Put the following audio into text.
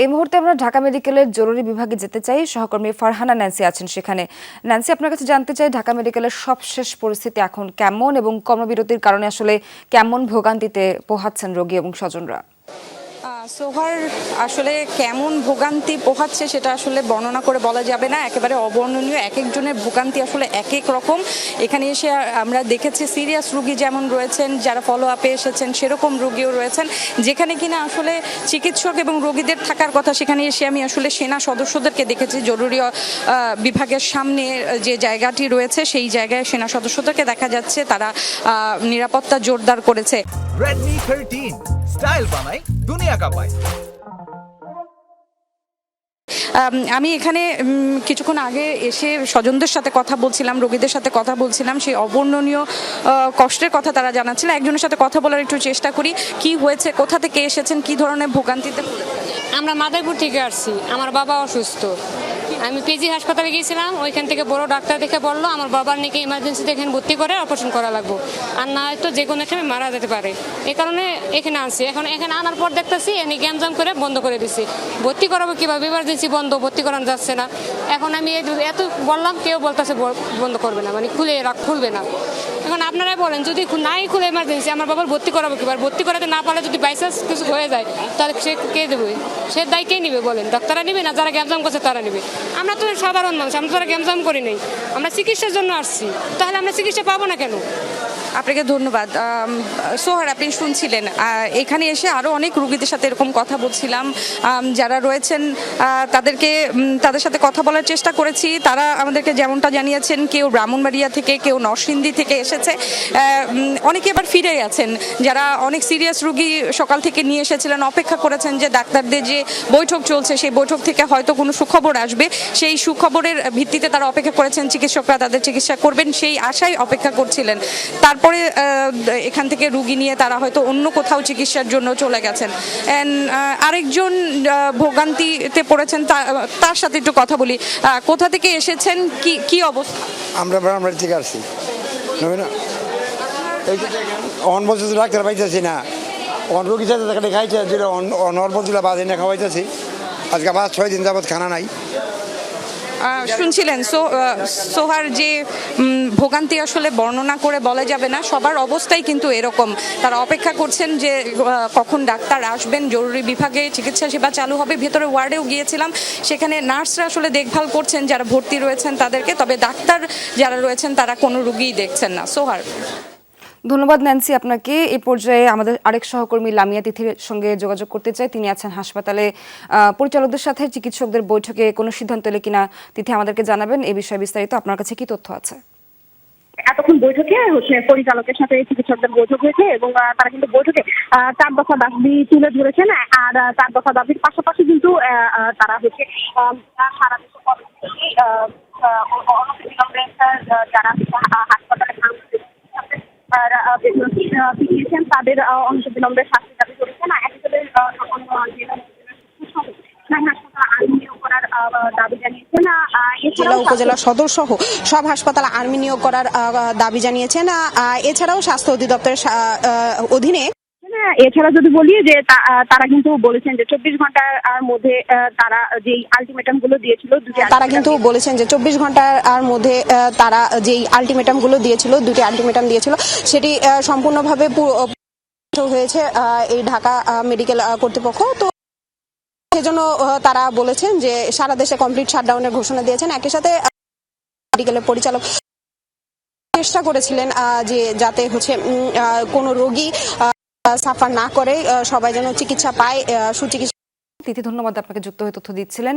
এই মুহূর্তে আমরা ঢাকা মেডিকেলের জরুরি বিভাগে যেতে চাই। সহকর্মী ফারহানা ন্যান্সি আছেন সেখানে। ন্যান্সি, আপনার কাছে জানতে চাই ঢাকা মেডিকেলের সবশেষ পরিস্থিতি এখন কেমন এবং কর্মবিরতির কারণে আসলে কেমন ভোগান্তিতে পোহাচ্ছেন রোগী এবং স্বজনরা? সোহার, আসলে কেমন ভোগান্তি পোহাচ্ছে সেটা আসলে বর্ণনা করে বলা যাবে না, একেবারে অবর্ণনীয়। এক একজনের ভোগান্তি আসলে এক এক রকম। এখানে এসে আমরা দেখেছি সিরিয়াস রোগী যেমন রয়েছেন, যারা ফলো আপে এসেছেন সেরকম রোগীও রয়েছেন, যেখানে কিনা আসলে চিকিৎসক এবং রোগীদের থাকার কথা সেখানে এসে আমি আসলে সেনা সদস্যদেরকে দেখেছি। জরুরি বিভাগের সামনে যে জায়গাটি রয়েছে সেই জায়গায় সেনা সদস্যদেরকে দেখা যাচ্ছে, তারা নিরাপত্তা জোরদার করেছে। Redmi 13 স্টাইল বানাই দুনিয়া কাঁপায়। আমি এখানে কিছুক্ষণ আগে এসে স্বজনদের সাথে কথা বলছিলাম, রোগীদের সাথে কথা বলছিলাম, সেই অবর্ণনীয় কষ্টের কথা তারা জানাচ্ছিল। একজনের সাথে কথা বলার একটু চেষ্টা করি। কি হয়েছে, কোথা থেকে এসেছেন, কি ধরনের ভোগান্তিতে? আমরা মাদারীপুর থেকে আসছি, আমার বাবা অসুস্থ। আমি পিজি হাসপাতালে গিয়েছিলাম, ওইখান থেকে বড় ডাক্তার দেখে বললো আমার বাবার নাকি ইমার্জেন্সিতে এখানে ভর্তি করে অপারেশন করা লাগবে, আর না হয়তো যে কোনো সময় মারা যেতে পারে। এই কারণে এখানে আনছি। এখন এখানে আনার পর দেখতেছি এনে গ্যামজাম করে বন্ধ করে দিছি। ভর্তি করাবো কীভাবে, ইমার্জেন্সি বন্ধ, ভর্তি করানো যাচ্ছে না। এখন আমি এত বললাম, কেউ বলতেছে বন্ধ করবে না, মানে খুলবে না। এখন আপনারাই বলেন, যদি নাই খুলে ইমার্জেন্সি, আমার বাবার ভর্তি করাবো কিবার? ভর্তি করাতে না পারলে যদি বাইচান্স কিছু হয়ে যায় তাহলে সে কে দেবে? সে দায় কে নিবে বলেন? ডাক্তাররা নিবে না, যারা গ্যামজাম করছে তারা নিবে? আমরা তো সাধারণ মানুষ, আমরা তো গ্যামজাম করি নাই, আমরা চিকিৎসার জন্য আসছি, তাহলে আমরা চিকিৎসা পাবো না কেন? আপনাকে ধন্যবাদ। সোহার, আপনি শুনছিলেন, এখানে এসে আরও অনেক রোগীদের সাথে এরকম কথা বলছিলাম, যারা রয়েছেন তাদের সাথে কথা বলার চেষ্টা করেছি। তারা আমাদেরকে যেমনটা জানিয়েছেন, কেউ ব্রাহ্মণবাড়িয়া থেকে, কেউ নরসিংদী থেকে এসেছে, অনেকে আবার ফিরে আছেন। যারা অনেক সিরিয়াস রোগী সকাল থেকে নিয়ে এসেছিলেন, অপেক্ষা করেছেন যে ডাক্তারদের যে বৈঠক চলছে সেই বৈঠক থেকে হয়তো কোনো সুখবর আসবে, সেই সুখবরের ভিত্তিতে তারা অপেক্ষা করেছেন, চিকিৎসকরা তাদের চিকিৎসা করবেন সেই আশায় অপেক্ষা করছিলেন। তারপরে এখান থেকে রোগী নিয়ে তারা হয়তো অন্য কোথাও চিকিৎসার জন্য চলে গেছেন। আরেকজন ভোগান্তিতে পড়েছেন, তার সাথে একটু কথা বলি। কোথা থেকে এসেছেন, কি অবস্থা? আমরা ব্রাহ্মণবাড়ি থেকে আসছি। অন বলছে ডাক্তার পাইতেছি না, অন রোগী সাথে দেখাইছে, অনবলছিল বাজে না খাওয়াইতেছি। আজকে 5-6 দিন যাবৎ খানা নাই। শুনছিলেন সোহার, যে ভোগান্তি আসলে বর্ণনা করে বলা যাবে না। সবার অবস্থাই কিন্তু এরকম, তারা অপেক্ষা করছেন যে কখন ডাক্তার আসবেন, জরুরি বিভাগে চিকিৎসা সেবা চালু হবে। ভেতরে ওয়ার্ডেও গিয়েছিলাম, সেখানে নার্সরা আসলে দেখভাল করছেন যারা ভর্তি রয়েছেন তাদেরকে, তবে ডাক্তার যারা রয়েছেন তারা কোনো রোগীই দেখছেন না। সোহার, ধন্যবাদ ন্যান্সি আপনাকে। এই পর্যায়ে আমাদের আরেক সহকর্মী লামিয়া তিথির সঙ্গে যোগাযোগ করতে চাই। তিনি আছেন হাসপাতালে। পরিচালকদের সাথে চিকিৎসকদের বৈঠকে কোনো সিদ্ধান্ত এলে কিনা তিথি আমাদেরকে জানাবেন। এই বিষয়ে বিস্তারিত আপনার কাছে কি তথ্য আছে? এতক্ষণ বৈঠকে পরিচালকের সাথে চিকিৎসকদের বৈঠক হয়েছে এবং তারা কিন্তু বৈঠকে 4 দফা দাবি তুলে ধরেছেন। আর 4 দফা দাবির পাশাপাশি কিন্তু তারা সারা দেশে যারা হাসপাতালে পিছিয়েছেন তাদের অনতিবিলম্বে শাস্তি দাবি করেছেন। জেলা উপজেলা সদর সহ সব হাসপাতাল আর্মি নিয়োগ করার দাবি জানিয়েছেন। এছাড়াও স্বাস্থ্য অধিদপ্তরের অধীনে এছাড়া যদি বলি যে তারা কিন্তু বলেছেন যে 24 ঘন্টার মধ্যে তারা যেই আলটিমেটাম গুলো দিয়েছিল, তারা যেই আলটিমেটাম গুলো দিয়েছিল, 2টি আলটিমেটাম দিয়েছিল, সেটি সম্পূর্ণভাবে হয়েছে এই ঢাকা মেডিকেল কর্তৃপক্ষ। তো সেজন্য তারা বলেছেন যে সারা দেশে কমপ্লিট শাটডাউনের ঘোষণা দিয়েছেন। একই সাথে মেডিকেলের পরিচালক চেষ্টা করেছিলেন যে যাতে কোনো রোগী সাফার না করে, সবাই যেন চিকিৎসা পায়, সুচিকিৎসা। তিথি, ধন্যবাদ আপনাকে যুক্ত হয়ে তথ্য দিচ্ছিলেন।